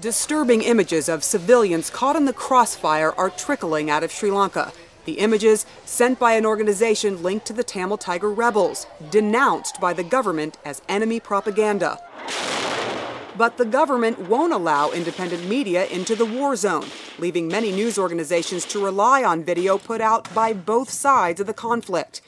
Disturbing images of civilians caught in the crossfire are trickling out of Sri Lanka. The images sent by an organization linked to the Tamil Tiger rebels, denounced by the government as enemy propaganda. But the government won't allow independent media into the war zone, leaving many news organizations to rely on video put out by both sides of the conflict.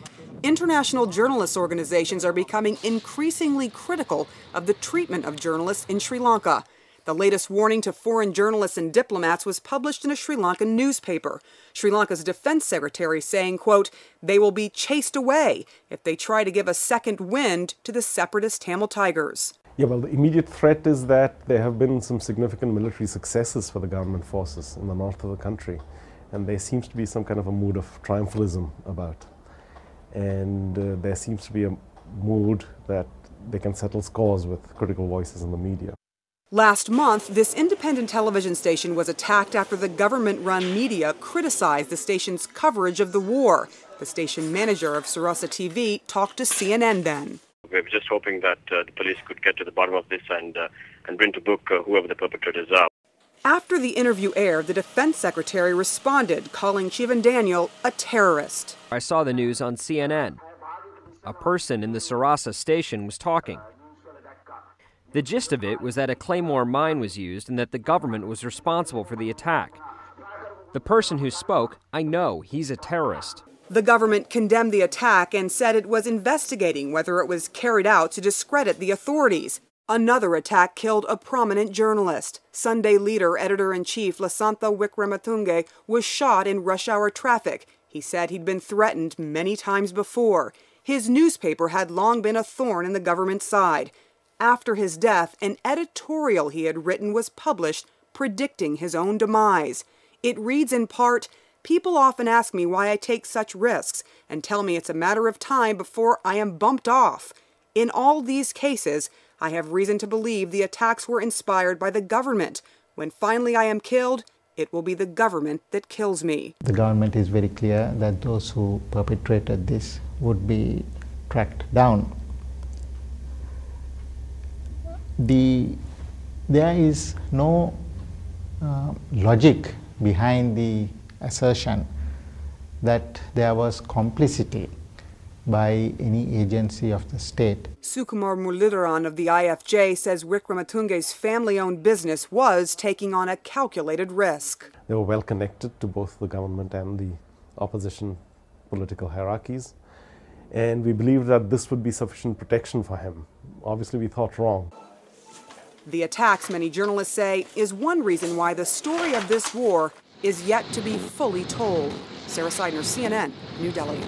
International journalist organizations are becoming increasingly critical of the treatment of journalists in Sri Lanka. The latest warning to foreign journalists and diplomats was published in a Sri Lankan newspaper. Sri Lanka's defense secretary saying, quote, "They will be chased away if they try to give a second wind to the separatist Tamil Tigers." Yeah, well, the immediate threat is that there have been some significant military successes for the government forces in the north of the country, and there seems to be some kind of a mood of triumphalism about. And there seems to be a mood that they can settle scores with critical voices in the media. Last month, this independent television station was attacked after the government-run media criticized the station's coverage of the war. The station manager of Sarasa TV talked to CNN then. We're just hoping that the police could get to the bottom of this and bring to book whoever the perpetrators are. After the interview aired, the defense secretary responded, calling Chivan Daniel a terrorist. I saw the news on CNN. A person in the Sarasa station was talking. The gist of it was that a Claymore mine was used and that the government was responsible for the attack. The person who spoke, I know, he's a terrorist. The government condemned the attack and said it was investigating whether it was carried out to discredit the authorities. Another attack killed a prominent journalist. Sunday leader, editor-in-chief Lasantha Wickrematunge was shot in rush-hour traffic. He said he'd been threatened many times before. His newspaper had long been a thorn in the government's side. After his death, an editorial he had written was published predicting his own demise. It reads in part, "People often ask me why I take such risks and tell me it's a matter of time before I am bumped off. In all these cases, I have reason to believe the attacks were inspired by the government. When finally I am killed, it will be the government that kills me." The government is very clear that those who perpetrated this would be tracked down. There is no logic behind the assertion that there was complicity by any agency of the state. Sukumar Muralidharan of the IFJ says Wickrematunge's family-owned business was taking on a calculated risk. They were well connected to both the government and the opposition political hierarchies, and we believed that this would be sufficient protection for him. Obviously, we thought wrong. The attacks, many journalists say, is one reason why the story of this war is yet to be fully told. Sarah Sidner, CNN, New Delhi.